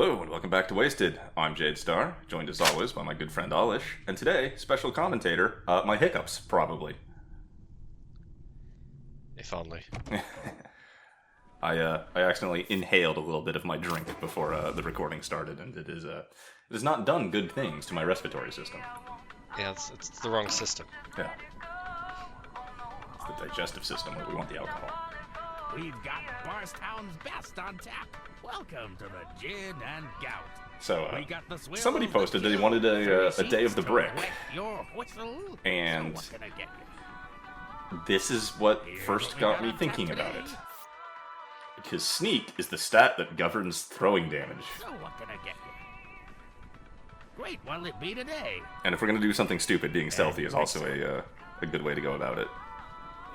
Hello and welcome back to Wasted. I'm Jade Star, joined as always by my good friend Olesh, and today, special commentator, my hiccups, probably. If only. I accidentally inhaled a little bit of my drink before the recording started, and it has not done good things to my respiratory system. Yeah, it's the wrong system. Yeah. It's the digestive system where we want the alcohol. We've got Barstown's best on tap. Welcome to the Gin and Gout. So, We got the swills, somebody the posted that they wanted a day of the to brick, wet your whistle. and So what can I get you? this is what Here's first what we got got me on tap thinking about today. it. Because sneak is the stat that governs throwing damage. So what can I get you? Great, what'll it be today? And if we're gonna do something stupid, being stealthy is also a good way to go about it.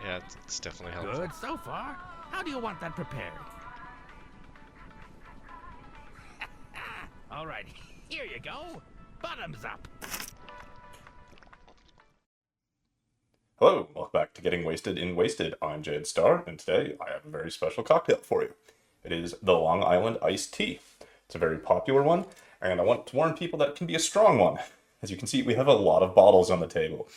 Yeah, it's definitely helpful. Good so far. How do you want that prepared? All right, here you go. Bottoms up. Hello, welcome back to Getting Wasted in Wasted. I'm Jade Star, and today I have a very special cocktail for you. It is the Long Island iced tea. It's a very popular one, and I want to warn people that it can be a strong one. As you can see, we have a lot of bottles on the table.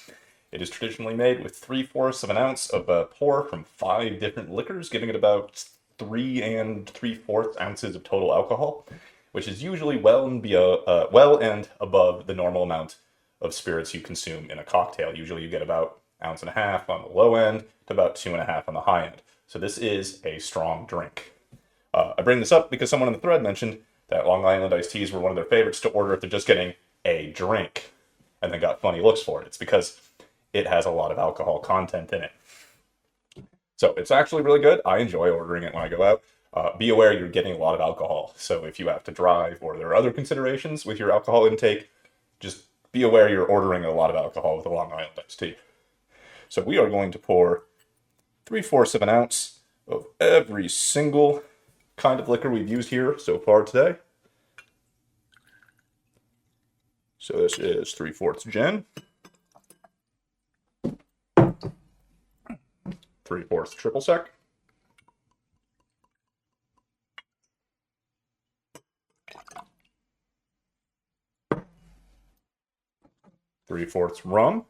It is traditionally made with 3/4 of an ounce of pour from 5 different liquors, giving it about 3 3/4 ounces of total alcohol, which is usually well and above the normal amount of spirits you consume in a cocktail. Usually you get about 1.5 ounces on the low end to about 2.5 ounces on the high end. So this is a strong drink. I bring this up because someone in the thread mentioned that Long Island iced teas were one of their favorites to order if they're just getting a drink, and then got funny looks for it. It's because it has a lot of alcohol content in it. So it's actually really good. I enjoy ordering it when I go out. Be aware you're getting a lot of alcohol. So if you have to drive or there are other considerations with your alcohol intake, just be aware you're ordering a lot of alcohol with a Long Island iced tea. So we are going to pour 3/4 of an ounce of every single kind of liquor we've used here so far today. So this is 3/4 gin, 3/4 triple sec, three-fourths rum,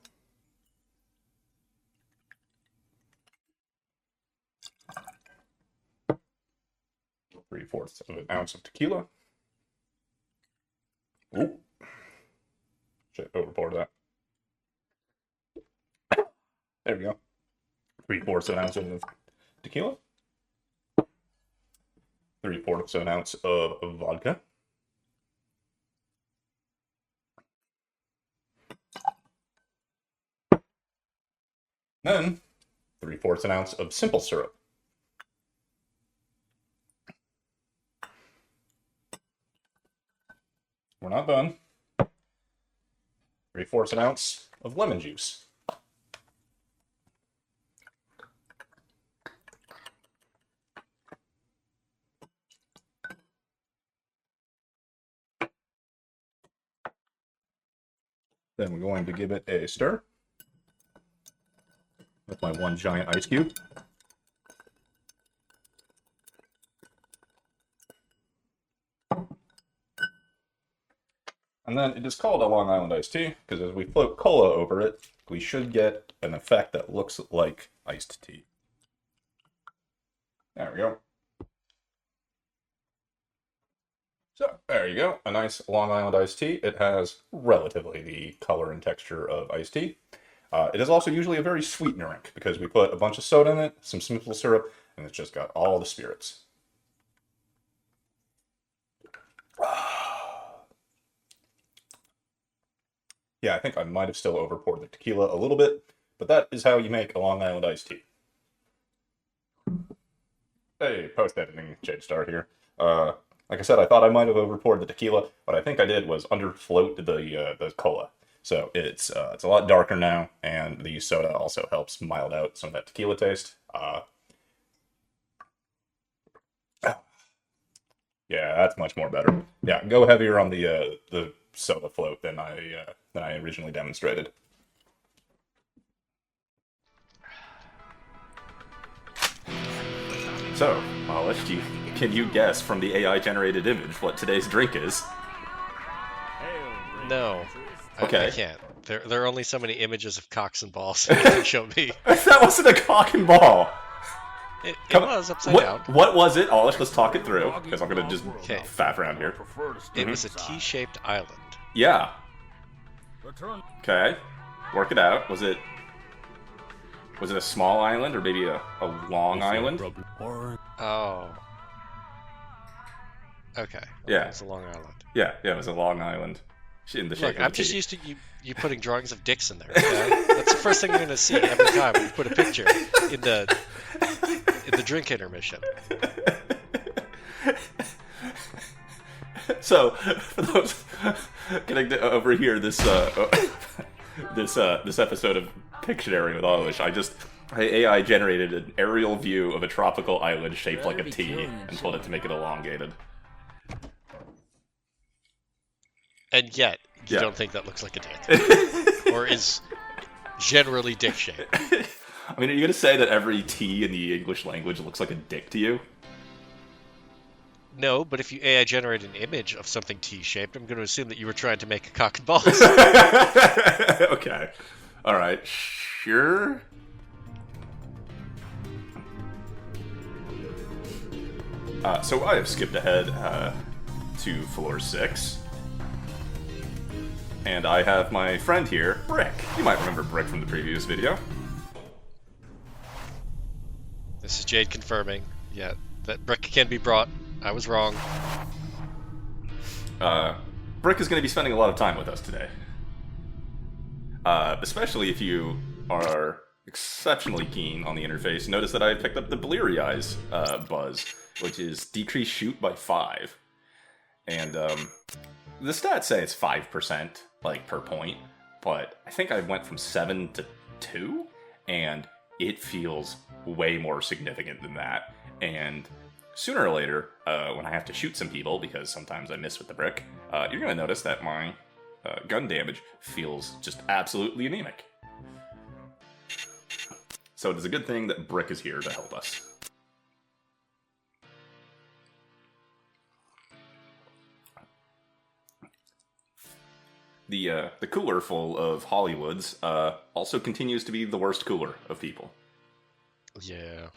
three-fourths of an ounce of tequila. Ooh. Shit, overpour that. There we go. 3/4 of an ounce of tequila. 3/4 of an ounce of vodka. Then 3/4 an ounce of simple syrup. We're not done. 3/4 an ounce of lemon juice. Then we're going to give it a stir with my one giant ice cube. And then it is called a Long Island iced tea because as we float cola over it, we should get an effect that looks like iced tea. There we go. So, there you go. A nice Long Island iced tea. It has relatively the color and texture of iced tea. It is also usually a very sweet drink because we put a bunch of soda in it, some simple syrup, and it's just got all the spirits. Yeah, I think I might have still overpoured the tequila a little bit, but that is how you make a Long Island iced tea. Hey, post-editing Jade Star here. Like I said, I thought I might have overpoured the tequila. What I think I did was underfloat the cola. So it's a lot darker now, and the soda also helps mild out some of that tequila taste. Yeah, that's much more better. Yeah, go heavier on the soda float than I originally demonstrated. So, Olesh, do can you guess from the AI-generated image what today's drink is? No. Okay. I can't. There are only so many images of cocks and balls you can show me. That wasn't a cock and ball. It Come- was upside down. What was it? Olesh, let's talk it through, because I'm gonna just Okay. faff around here. It was a T-shaped island. Yeah. Okay. Work it out. Was it a small island or maybe a long island? Oh. Okay. Yeah. It's a Long Island. Yeah, it was a long island. In the shape Look, of a I'm just T. used to you putting drawings of dicks in there. Okay? That's the first thing you're gonna see every time when you put a picture in the drink intermission. So, for those getting over here, this episode of Pictionary with Olesh, I AI generated an aerial view of a tropical island shaped like a T and told it to make it elongated. And yet, you Yeah. don't think that looks like a dick. Or is generally dick-shaped. I mean, are you gonna say that every T in the English language looks like a dick to you? No, but if you AI generate an image of something T-shaped, I'm going to assume that you were trying to make a cock and balls. Okay. Alright, sure. So I have skipped ahead to floor 6. And I have my friend here, Brick. You might remember Brick from the previous video. This is Jade confirming, yeah, that brick can be brought. I was wrong. Brick is going to be spending a lot of time with us today. Especially if you are exceptionally keen on the interface. Notice that I picked up the Bleary Eyes buzz, which is decrease shoot by 5. And the stats say it's 5%, like, per point, but I think I went from 7 to 2, and it feels way more significant than that. And sooner or later, when I have to shoot some people, because sometimes I miss with the brick, you're going to notice that my gun damage feels just absolutely anemic. So it is a good thing that Brick is here to help us. The cooler full of Hollywoods also continues to be the worst cooler of people. Yeah.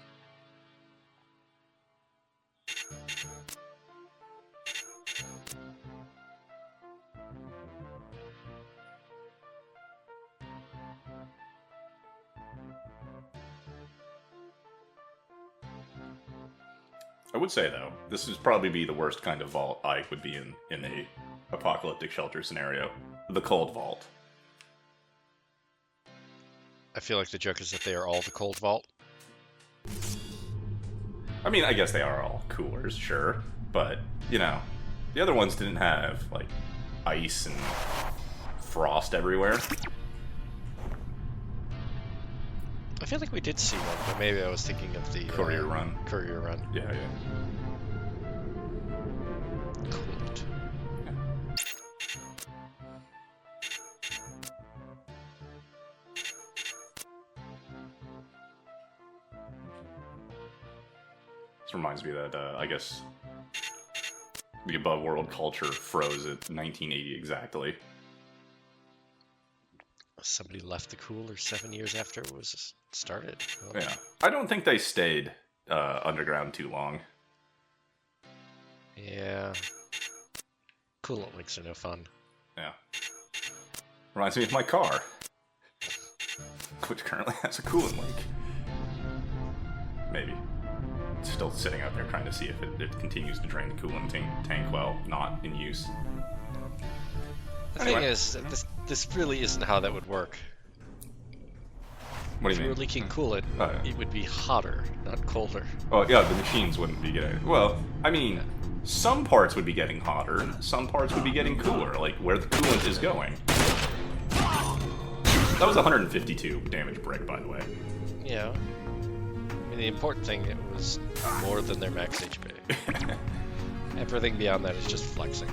I would say, though, this would probably be the worst kind of vault I would be in a apocalyptic shelter scenario. The cold vault. I feel like the joke is that they are all the cold vault. I mean, I guess they are all coolers, sure, but, you know, the other ones didn't have, like, ice and frost everywhere. I feel like we did see one, but maybe I was thinking of the Courier run. Courier run. Yeah. Coolant. This reminds me that, I guess, the above world culture froze at 1980 exactly. Somebody left the cooler 7 years after it was started. Oh. Yeah. I don't think they stayed underground too long. Yeah. Coolant leaks are no fun. Yeah. Reminds me of my car, which currently has a coolant leak. Maybe. It's still sitting out there trying to see if it continues to drain the coolant tank while not in use. The Anyway. thing is, this really isn't how that would work. What do If you you mean? were leaking coolant, Oh, yeah. it would be hotter, not colder. Oh, yeah, the machines wouldn't be getting... Well, I mean, some parts would be getting hotter, some parts would be getting cooler, like where the coolant is going. That was 152 damage brick, by the way. Yeah. I mean, the important thing, it was more than their max HP. Everything beyond that is just flexing.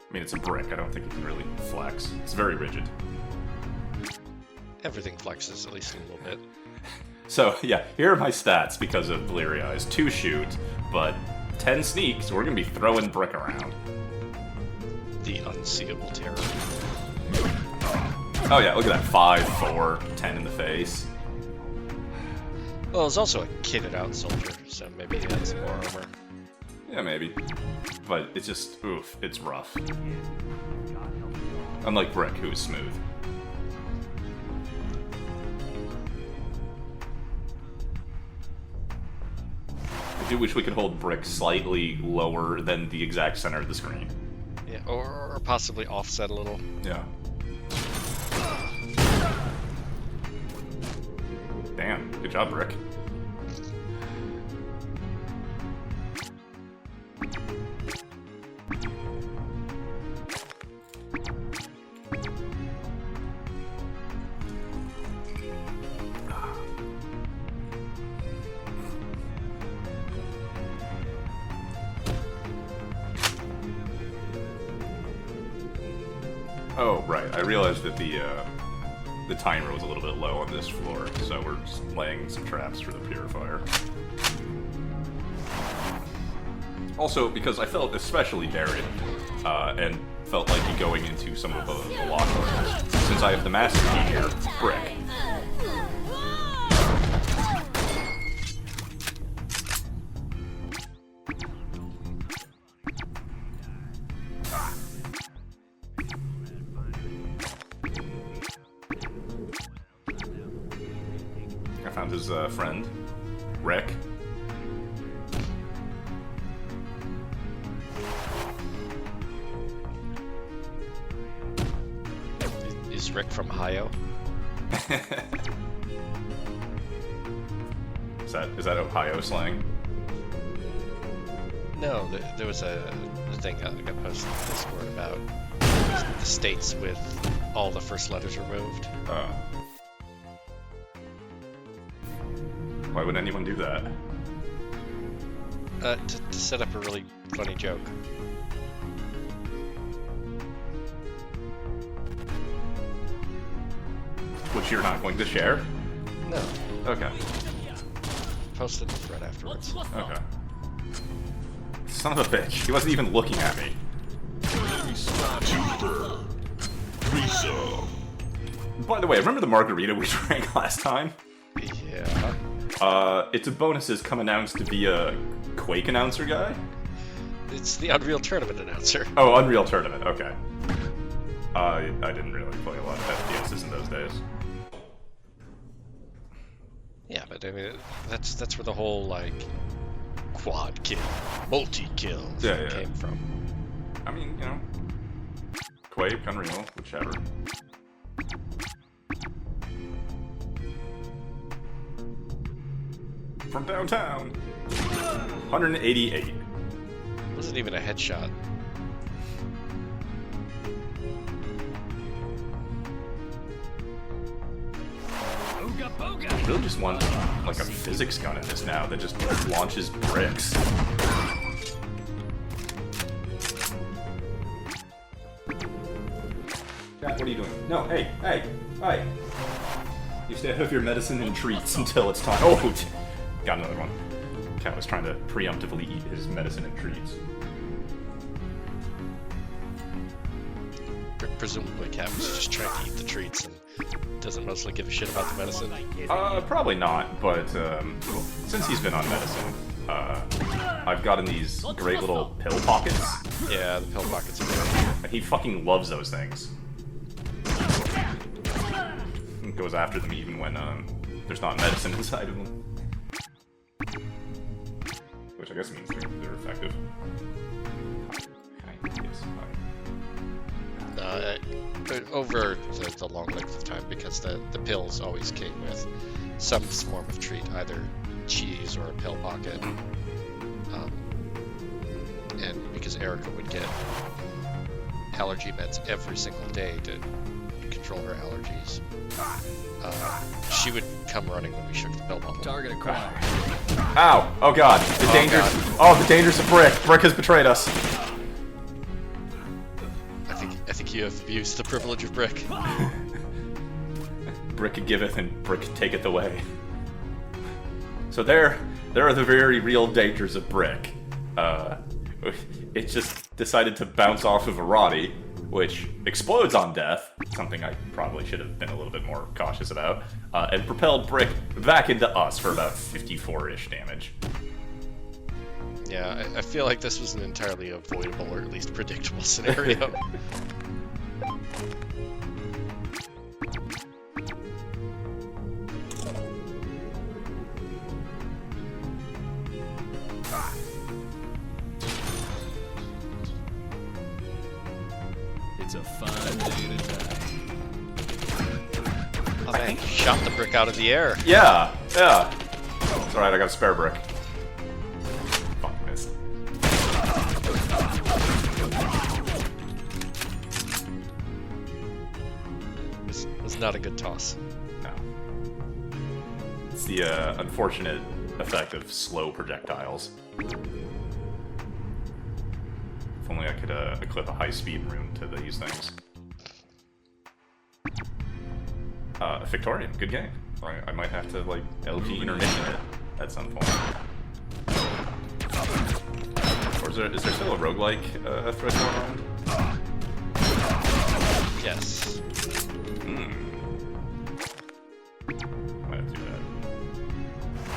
I mean, it's a brick, I don't think it can really flex. It's very rigid. Everything flexes, at least a little bit. So, yeah, here are my stats because of Bleary Eyes. 2 shoot, but 10 sneak, so we're gonna be throwing brick around. The unseeable terror. Oh yeah, look at that. 5, 4, 10 in the face. Well, there's also a kitted out soldier, so maybe he has more armor. Yeah, maybe. But it's just, oof, it's rough. Unlike Brick, who is smooth. I do wish we could hold Brick slightly lower than the exact center of the screen. Yeah, or possibly offset a little. Yeah. Damn, good job, Brick. Oh, right. I realized that the timer was a little bit low on this floor, so we're just laying some traps for the purifier. Also, because I felt especially buried, and felt like going into some of the lock doors. Since I have the master key here, Brick. I found his friend, Rick. Is Rick from Ohio? Is that Ohio slang? No, there was a thing that got posted in Discord about the states with all the first letters removed. Why would anyone do that? To set up a really funny joke. Which you're not going to share? No, Okay. posted the thread afterwards. Okay. Son of a bitch. He wasn't even looking at me. By the way, remember the margarita we drank last time? Yeah. It's a bonuses come announced via Quake announcer guy? It's the Unreal Tournament announcer. Oh, Unreal Tournament, okay. I didn't really play a lot of FPSs in those days. Yeah, but I mean, that's where the whole, like, quad kill, multi-kill Yeah. came from. I mean, you know, Quake, Unreal, whichever. From downtown. 188. It wasn't even a headshot. Ooga booga. I really just want like a physics gun in this now that just launches bricks. Chat, what are you doing? No, hey. You stay out of your medicine and treats until it's time. Oh, got another one. Cat was trying to preemptively eat his medicine and treats. Presumably, Cat was just trying to eat the treats and doesn't mostly give a shit about the medicine. Probably not, but since he's been on medicine, I've gotten these great little pill pockets. Yeah, the pill pockets are great. And he fucking loves those things. And goes after them even when there's not medicine inside of them. Which I guess means they're effective. Yes, Over the long length of time, because the pills always came with some form of treat, either cheese or a pill pocket. And because Erica would get allergy meds every single day to control her allergies, she would come running when we shook the pill bottle. Target acquired. Ow! Oh god! The dangers! God. Oh, the dangers of Brick! Brick has betrayed us. I think you have abused the privilege of Brick. Brick giveth and Brick taketh away. So there are the very real dangers of brick. It just decided to bounce off of a Roddy, which explodes on death, something I probably should have been a little bit more cautious about, and propelled brick back into us for about 54-ish damage. Yeah, I feel like this was an entirely avoidable, or at least predictable scenario. It's a fine day to die. Oh man, you shot the brick out of the air. Yeah. It's alright, I got a spare brick. Fuck, missed. This was not a good toss. No. It's the unfortunate effect of slow projectiles. If only I could equip a high-speed rune to these things. Victorian, good game. I might have to, like, LG intermission it at some point. Or is there still a roguelike thread going on? Yes. Might have to do that.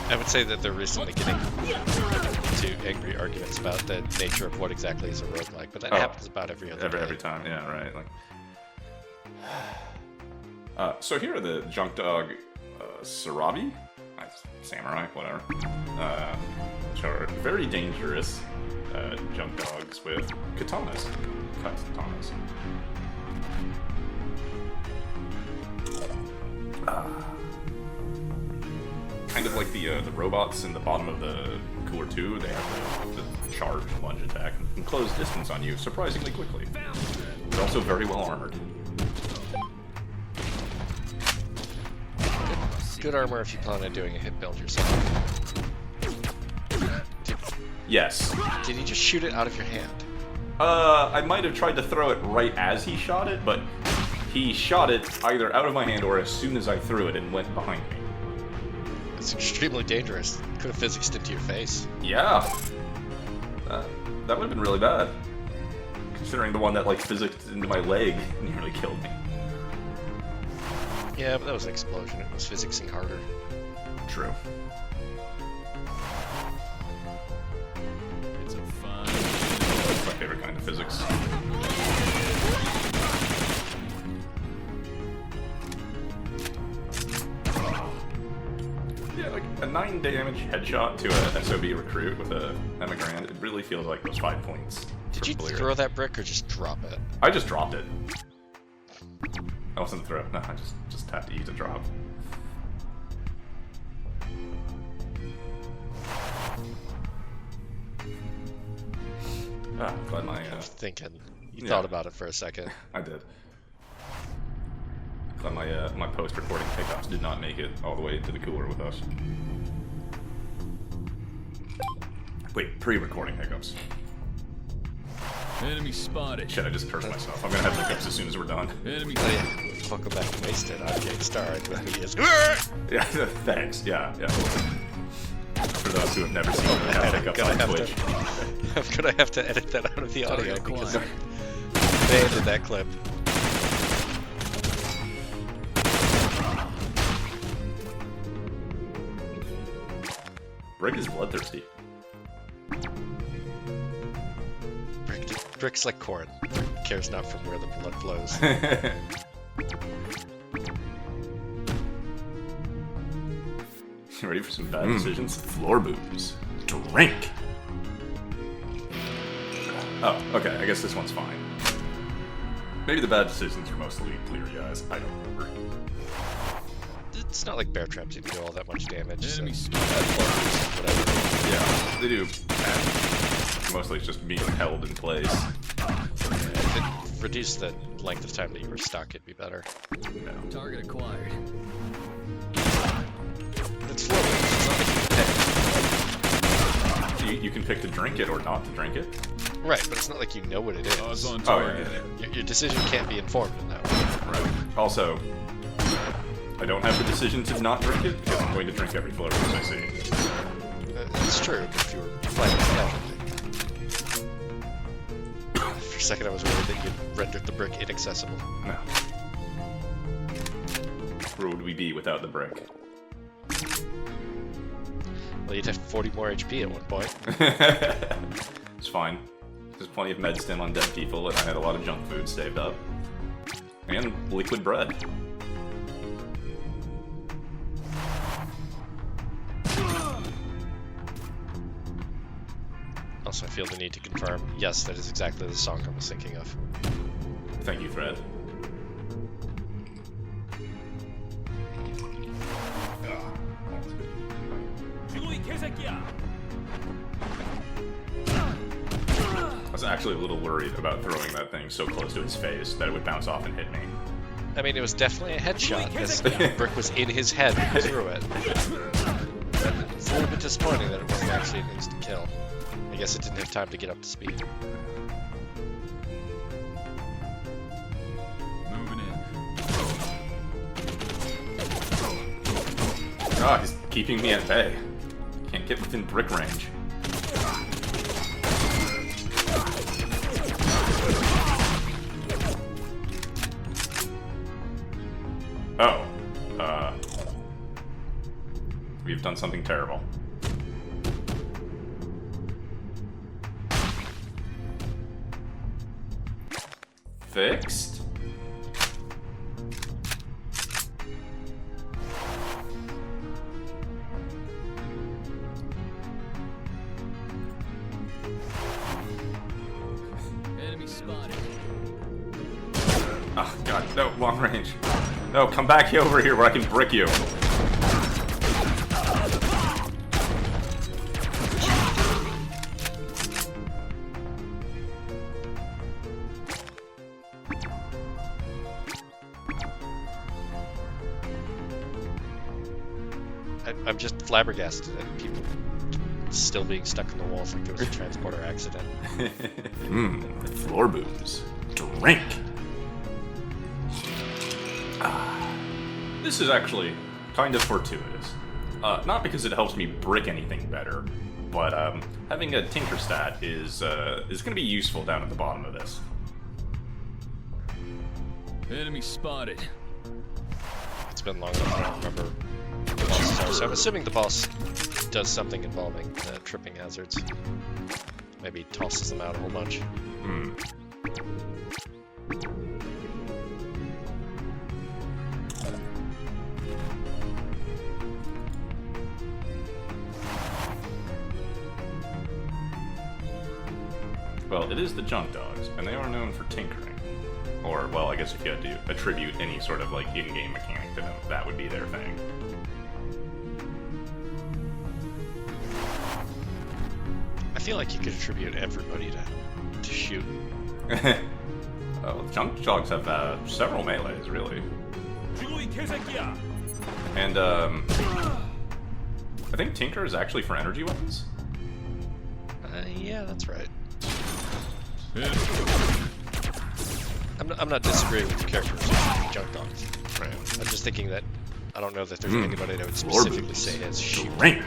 I would say that they're recently getting into angry arguments about the nature of what exactly is a roguelike, but that happens about every other day. Every time, yeah, right. Like, so here are the junk dog Sarabi, samurai, whatever, which are very dangerous junk dogs with katanas, cut katanas. Kind of like the robots in the bottom of the Cooler 2, they have the charge lunge attack and close distance on you surprisingly quickly. They're also very well armored. Good armor if you plan on doing a hit build yourself. Yes. Did he just shoot it out of your hand? I might have tried to throw it right as he shot it, but he shot it either out of my hand or as soon as I threw it and went behind me. It's extremely dangerous. Could have physicsed into your face. Yeah. That would have been really bad. Considering the one that, like, physicsed into my leg nearly killed me. Yeah, but that was an explosion. It was physicsing harder. True. It's a fine. That's my favorite kind of physics. Yeah, like a 9 damage headshot to a SOB recruit with a emigrand, it really feels like those 5 points. Did you Clear. throw that brick or just drop it? I just dropped it. I wasn't throw. No, I just had to use a drop. Glad my I'm thinking. You yeah. thought about it for a second. I did. Glad my post-recording pickups did not make it all the way into the cooler with us. Wait, pre-recording hiccups. Enemy spotted. Shit, I just cursed myself. I'm gonna have hiccups as soon as we're done. Enemy. Oh yeah, welcome back to Wasted. I'm Jade Star, and with me is... Yeah, thanks. Yeah. For those who have never seen me have hiccups on Twitch. I'm gonna have to edit that out of the audio Target because acquired. they ended that clip. Brick is bloodthirsty. Brick's like corn. Cares not from where the blood flows. You ready for some bad decisions? Floor boobs. Drink! Oh, okay, I guess this one's fine. Maybe the bad decisions are mostly clear guys. I don't remember. It's not like bear traps even do all that much damage. So Enemy whatever. Yeah, they do. And mostly it's just being held in place. If it reduced the length of time that you were stuck, it'd be better. Yeah. Target acquired. It's floor moves. It's not like you You can pick to drink it or not to drink it. Right, but it's not like you know what it is. Odds on Oh, target. yeah. Your decision can't be informed in that way. Right. Also, I don't have the decision to not drink it, because I'm going to drink every flavor I see. It's true, if you were playing casually. For a second I was worried that you'd rendered the brick inaccessible. No. Where would we be without the brick? Well, you'd have 40 more HP at one point. It's fine. There's plenty of med stim on dead people, and I had a lot of junk food saved up. And liquid bread. Also, I feel the need to confirm, yes, that is exactly the song I was thinking of. Thank you, Fred. I was actually a little worried about throwing that thing so close to his face that it would bounce off and hit me. I mean, it was definitely a headshot, as the brick was in his head when he threw it. It's a little bit disappointing that it wasn't actually an instant kill. I guess it didn't have time to get up to speed. Moving in. Ah, he's keeping me at bay. Can't get within brick range. Oh. We've done something terrible. Fixed? Enemy spotted. Oh god, no, long range. No, come back over here where I can brick you. I'm just flabbergasted at people still being stuck in the walls like it was a transporter accident. Floor booms. Drink! This is actually kind of fortuitous. Not because it helps me brick anything better, but having a tinker stat is going to be useful down at the bottom of this. Enemy spotted. It's been long enough I don't remember what the bosses are, so I'm assuming the boss does something involving tripping hazards. Maybe tosses them out a whole bunch. Well, it is the junk dogs, and they are known for tinkering. Or, well, I guess if you had to attribute any sort of, like, in-game mechanic to them, that would be their thing. I feel like you could attribute everybody to shoot. Well, junk dogs have several melees, really. And, I think Tinker is actually for energy weapons. Yeah, that's right. I'm not disagreeing with the characters of junk dogs. Right. I'm just thinking that I don't know that there's anybody that would Floor specifically booms. say has shoot. Drink!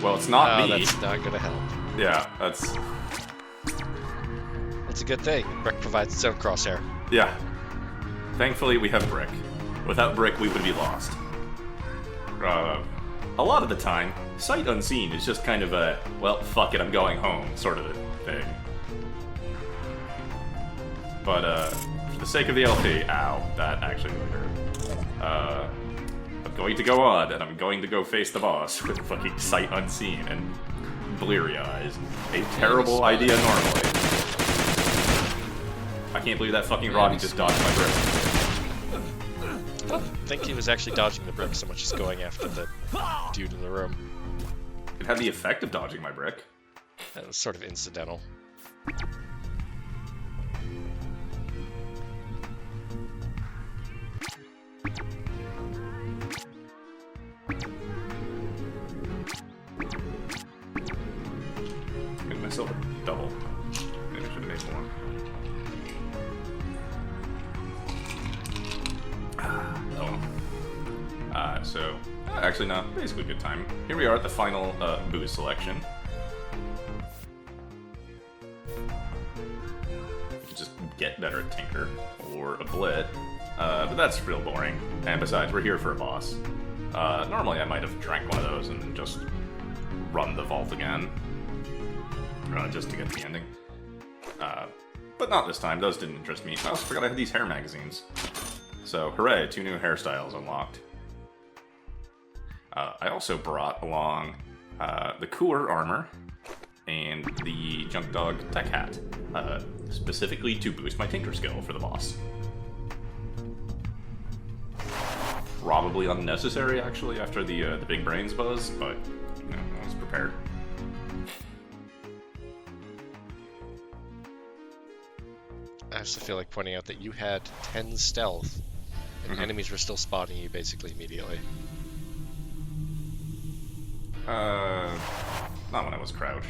Well, it's not me. That's not gonna help. Yeah, that's... That's a good thing. Brick provides its own crosshair. Yeah. Thankfully, we have Brick. Without Brick, we would be lost. A lot of the time, sight unseen is just kind of a, well, fuck it, I'm going home, sort of a thing. But, for the sake of the LP, ow, that actually really hurt. I'm going to go on, and I'm going to go face the boss with fucking sight unseen and bleary eyes. A terrible idea normally. I can't believe that fucking Rodney just dodged my brick. I don't think he was actually dodging the brick so much as going after the dude in the room. It had the effect of dodging my brick. That was sort of incidental. Made myself a double. Maybe I should have made one. actually, no. Basically good time. Here we are at the final booze selection. You could just get better at Tinker or a Blit. But that's real boring. And besides, we're here for a boss. Normally I might have drank one of those and just run the vault again. Just to get to the ending. But not this time. Those didn't interest me. I also forgot I had these hair magazines. So, hooray, 2 new hairstyles unlocked. I also brought along the cooler armor and the Junk Dog tech hat, specifically to boost my Tinker skill for the boss. Probably unnecessary, actually, after the big brains buzz, but you know, I was prepared. I also feel like pointing out that you had 10 stealth, and enemies were still spotting you basically immediately. Not when I was crouched.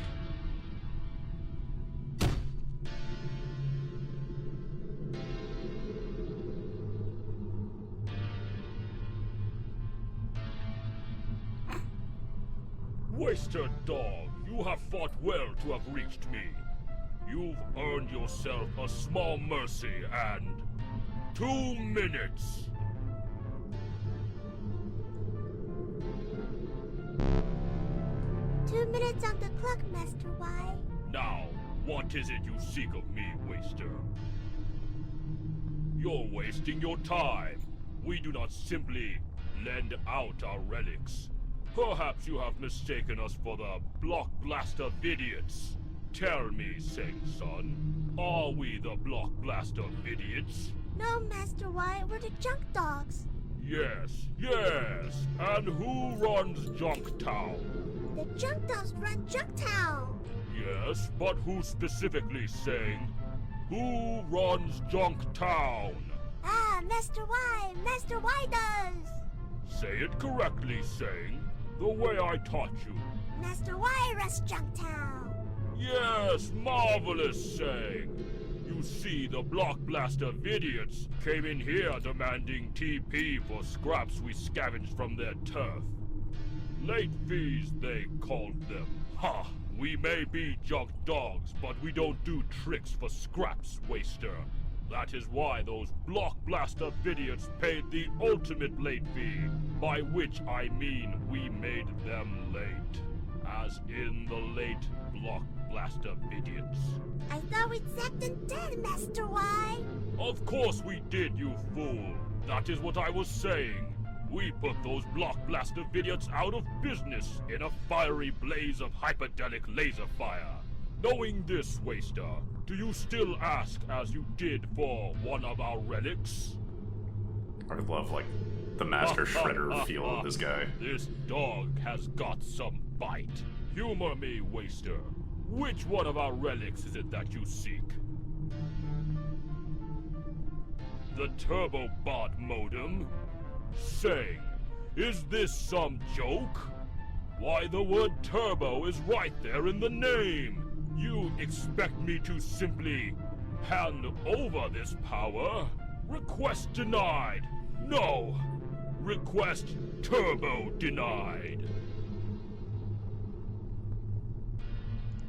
Waster dog, you have fought well to have reached me. You've earned yourself a small mercy and 2 minutes. Two minutes on the clock, Master Y. Now, what is it you seek of me, Waster? You're wasting your time. We do not simply lend out our relics. Perhaps you have mistaken us for the Block Blaster Idiots. Tell me, Sing Son, are we the Block Blaster Idiots? No, Master Y, we're the Junk Dogs. Yes, yes. And who runs Junktown? The Junk Dogs run Junktown. Yes, but who specifically, Sing? Who runs Junktown? Ah, Master Y does. Say it correctly, Sing. The way I taught you. Master Y runs Junktown. Yes, marvelous, Sang. You see, the Block Blaster Idiots came in here demanding TP for scraps we scavenged from their turf. Late fees, they called them. Ha! We may be junk dogs, but we don't do tricks for scraps, Waster. That is why those Block Blaster Idiots paid the ultimate late fee, by which I mean we made them late. As in the late Block Blaster Idiots. I thought we'd zapped them dead, Master Y. Of course we did, you fool. That is what I was saying. We put those Block Blaster Idiots out of business in a fiery blaze of hyperdelic laser fire. Knowing this, Waster, do you still ask as you did for one of our relics? I love, like, the Master Shredder feel of this guy. This dog has got some bite. Humor me, Waster. Which one of our relics is it that you seek? The Turbo Bot modem? Saying, is this some joke? Why, the word turbo is right there in the name. You expect me to simply hand over this power? Request denied. No. Request turbo denied.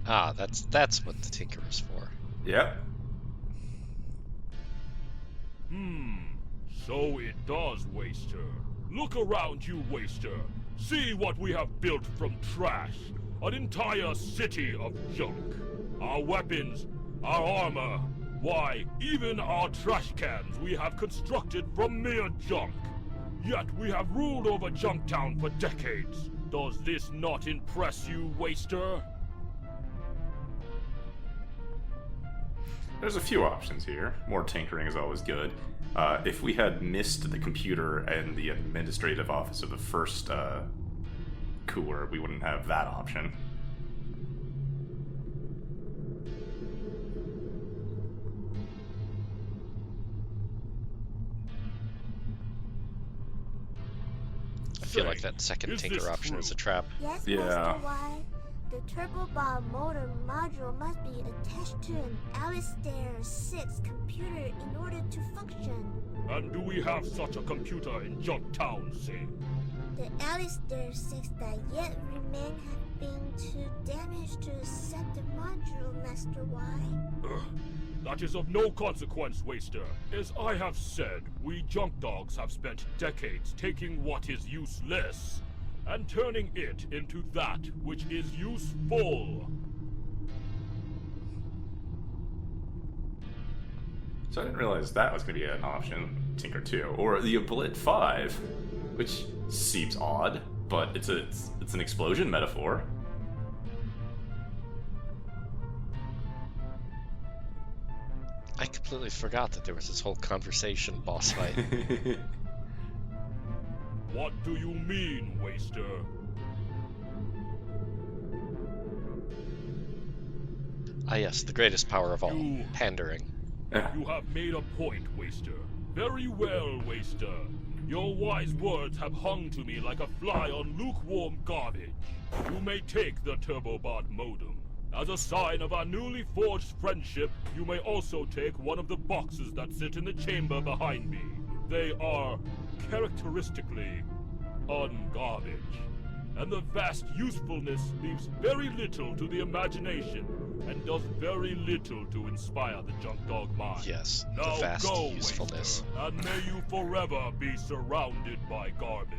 Ah, that's what the Tinker is for. Yep. So it does, Waster. Look around you, Waster. See what we have built from trash. An entire city of junk. Our weapons, our armor, why, even our trash cans we have constructed from mere junk. Yet we have ruled over Junktown for decades. Does this not impress you, Waster? There's a few options here. More tinkering is always good. If we had missed the computer and the administrative office of the first cooler, we wouldn't have that option. I feel like that second Is Tinker this option true? is a trap. Yes, Yeah. Master Y. The Turbo Bomb motor module must be attached to an Alistair 6 computer in order to function. And do we have such a computer in Junktown, Sing? The Alistair 6 that yet remain have been too damaged to accept the module, Master Y. That is of no consequence, Waster. As I have said, we junk dogs have spent decades taking what is useless and turning it into that which is useful. So I didn't realize that was going to be an option, Tinker 2. Or the Oblit 5, which seems odd, but it's an explosion metaphor. I completely forgot that there was this whole conversation boss fight. What do you mean, Waster? Ah yes, the greatest power of all, You- pandering. You have made a point, Waster. Very well, Waster. Your wise words have hung to me like a fly on lukewarm garbage. You may take the Turbobot modem. As a sign of our newly forged friendship, you may also take one of the boxes that sit in the chamber behind me. They are characteristically ungarbage. And the vast usefulness leaves very little to the imagination and does very little to inspire the junk dog mind. Yes, the Now vast go, usefulness. Waster, and may you forever be surrounded by garbage.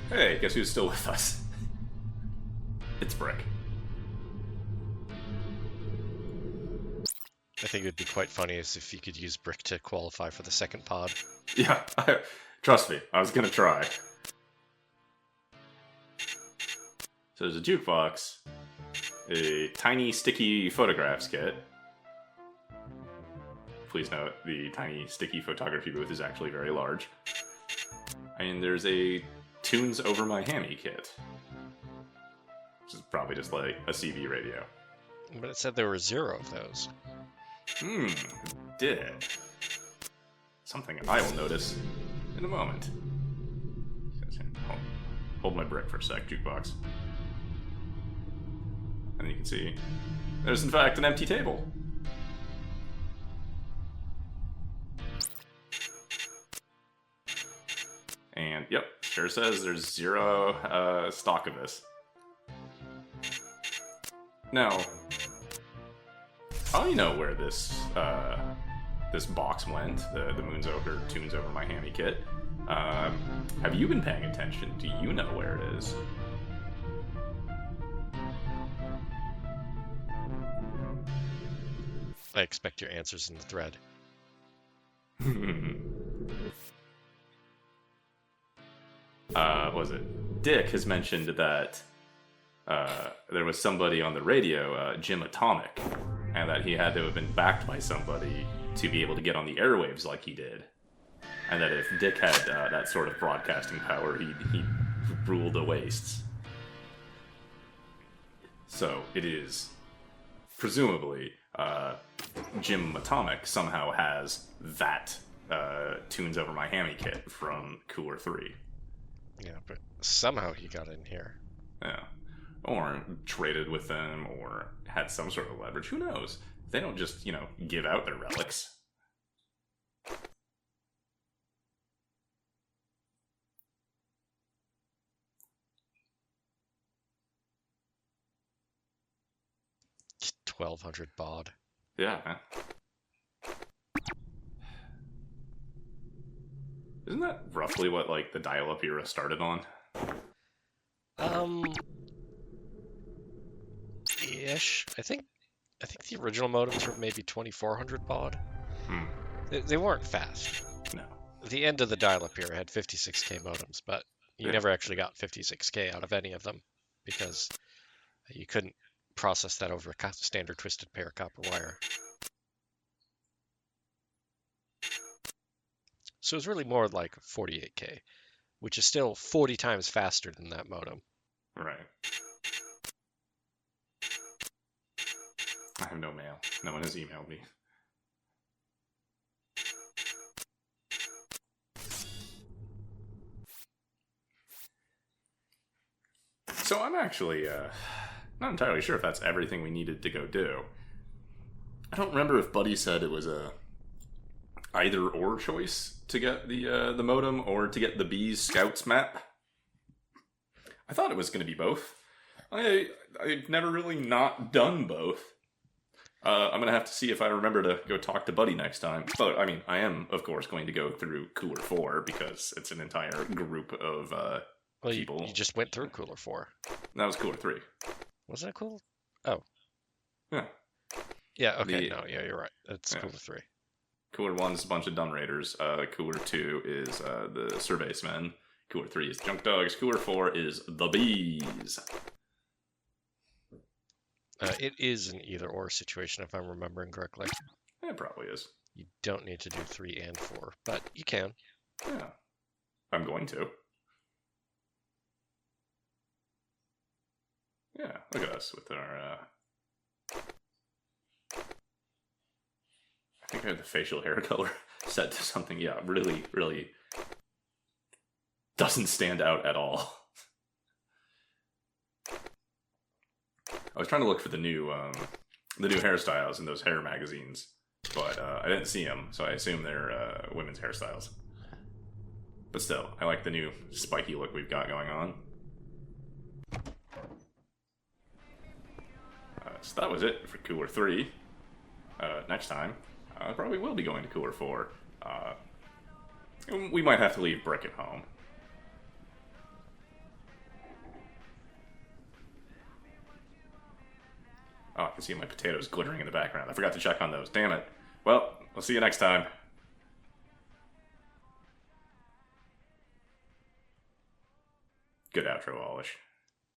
Hey, guess who's still with us? It's Brick. I think it would be quite funny as if you could use Brick to qualify for the second pod. Yeah, trust me, I was gonna try. So there's a jukebox, a tiny sticky photographs kit. Please note, the tiny sticky photography booth is actually very large. And there's a Tunes Over My Hammy kit. Which is probably just like a CB radio. But it said there were 0 of those. Did. Something I will notice in a moment. Hold my brick for a sec, jukebox. And you can see there's in fact an empty table. And yep, sure says there's 0 stock of this. Now, I don't know where this this box went, the Moon's Over, Tunes Over My Hammy kit. Have you been paying attention? Do you know where it is? I expect your answers in the thread. Was it? Dick has mentioned that there was somebody on the radio, Jim Atomic, and that he had to have been backed by somebody to be able to get on the airwaves like he did. And that if Dick had that sort of broadcasting power, he'd rule the wastes. So it is, presumably, Jim Atomic somehow has that Tunes Over My Hammy kit from Cooler 3. Yeah, but somehow he got in here. Yeah. Or traded with them, or had some sort of leverage. Who knows? They don't just, give out their relics. $1,200 baud. Yeah, man. Isn't that roughly what, the dial-up era started on? Ish. I think the original modems were maybe 2,400 baud. They weren't fast. No. The end of the dial-up era had 56K modems, but you never actually got 56K out of any of them because you couldn't process that over a standard twisted pair copper wire. So it was really more like 48K, which is still 40 times faster than that modem. Right. I have no mail. No one has emailed me. So I'm actually not entirely sure if that's everything we needed to go do. I don't remember if Buddy said it was a either or choice to get the modem or to get the Bees Scouts map. I thought it was going to be both. I've never really not done both. I'm going to have to see if I remember to go talk to Buddy next time. But, I mean, I am, of course, going to go through Cooler 4 because it's an entire group of people. You just went through Cooler 4. That was Cooler 3. Wasn't it cool? Oh. Yeah. Yeah, okay, yeah, you're right. It's yeah. Cooler 3. Cooler 1 is a bunch of Dumb Raiders. Cooler 2 is the Surveysmen. Cooler 3 is Junk Dogs. Cooler 4 is the Bees. It is an either-or situation, if I'm remembering correctly. It probably is. You don't need to do 3 and 4, but you can. Yeah. I'm going to. Yeah, look at us with our... I think I have the facial hair color set to something, yeah, really, really doesn't stand out at all. I was trying to look for the new hairstyles in those hair magazines, but I didn't see them, so I assume they're women's hairstyles. But still, I like the new spiky look we've got going on. So that was it for Cooler 3. Next time, I probably will be going to Cooler 4. We might have to leave Brick at home. Oh, I can see my potatoes glittering in the background. I forgot to check on those. Damn it. Well, we'll see you next time. Good outro, Olesh.